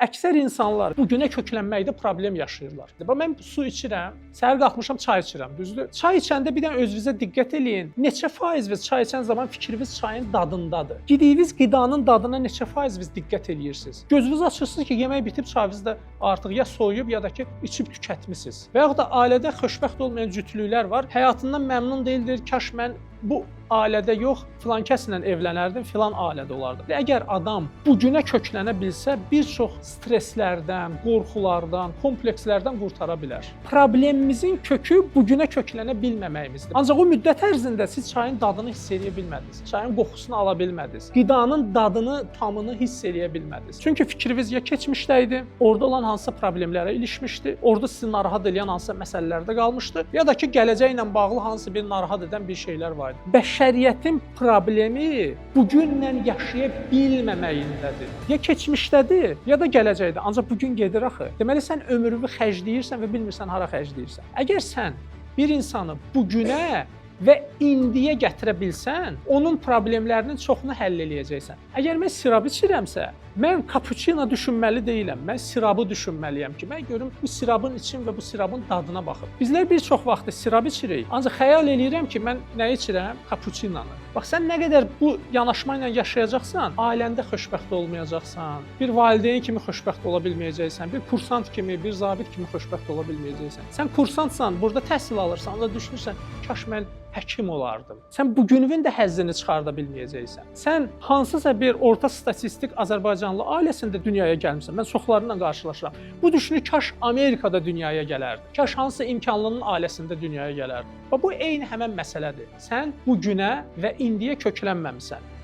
Əksər insanlar bu günə köklənməkdə problem yaşayırlar. Mən su içirəm, səhər qalxmışam çay içirəm, düzdür? Çay içəndə bir də özünüzə diqqət eləyin. Neçə faiziniz çay içən zaman fikriniz çayın dadındadır? Yediyiniz qidanın dadına neçə faiziniz diqqət eləyirsiniz? Gözünüz açırsınız ki, yemək bitib çayınız da artıq ya soyuyub ya da ki içib tükətmisiniz. Və yaxud da ailədə xoşbəxt olmayan cütlüklər var. Həyatından məmnun deyildir. Kaş mən bu ailədə yox, filan kəslə evlənərdim, filan ailədə olardım. Əgər adam bu günə köklənə bilsə, bir çox stresslərdən, qorxulardan, komplekslərdən qurtara bilər. Problemimizin kökü bu günə köklənə bilməməyimizdir. Ancaq o müddət ərzində siz çayın dadını hiss edə bilmədiniz, çayın qoxusunu ala bilmədiniz, qidanın dadını, tamını hiss edə bilmədiniz. Çünki fikriniz ya keçmişdə idi, orada olan hansısa problemlərə ilişmişdi, orada sizi narahat edən hansısa məsələlərdə qalmışdı, ya da ki, gələcəklə bağlı hansı bir narahat edən bir şeylər var idi. Bəşəriyyətin problemi bugünlə yaşaya bilməməyindədir. Ya keçmişdədir, ya da gələcəkdə. Ancaq bugün gedir axı. Deməli, sən ömrünü xərcləyirsən və bilmirsən hara xərcləyirsən. Əgər sən bir insanı bugünə və indiyə gətirə bilsən, onun problemlərinin çoxunu həll eləyəcəksən. Əgər mən sirab içirəmsə, mən kapuçino düşünməli deyiləm. Mən sirabı düşünməliyəm ki, mən görüm bu sirabın için və bu sirabın dadına baxıb. Bizlər bir çox vaxt sirab içirik. Ancaq xəyal eləyirəm ki, mən nə içirəm? Kapuçinonu. Bax, sən nə qədər bu yanaşma ilə yaşayacaqsan, ailəndə xoşbəxt olmayacaqsan, bir valideyn kimi xoşbəxt ola bilməyəcəksən, bir kursant kimi, bir zabit kimi xoşbəxt ola bilməyəcəksən. Sən kursantsan, burada təhsil alırsan, da düşünürsən, kaş mən həkim olardım. Sən bugünün də həzzini çıxarda bilməyəcəksən. Sən hansısa bir orta statistik Azərbaycanlı ailəsində dünyaya gəlmisən. Mən çoxlarıyla qarşılaşıram. Bu düşünür, kaş Amerikada dünyaya gələrdi. Kaş hansısa imkanlının ailəsində dünyaya gələrdi. Və bu eyni həmən məsələdir. Sən bugünə və indiyə köklənməmisən.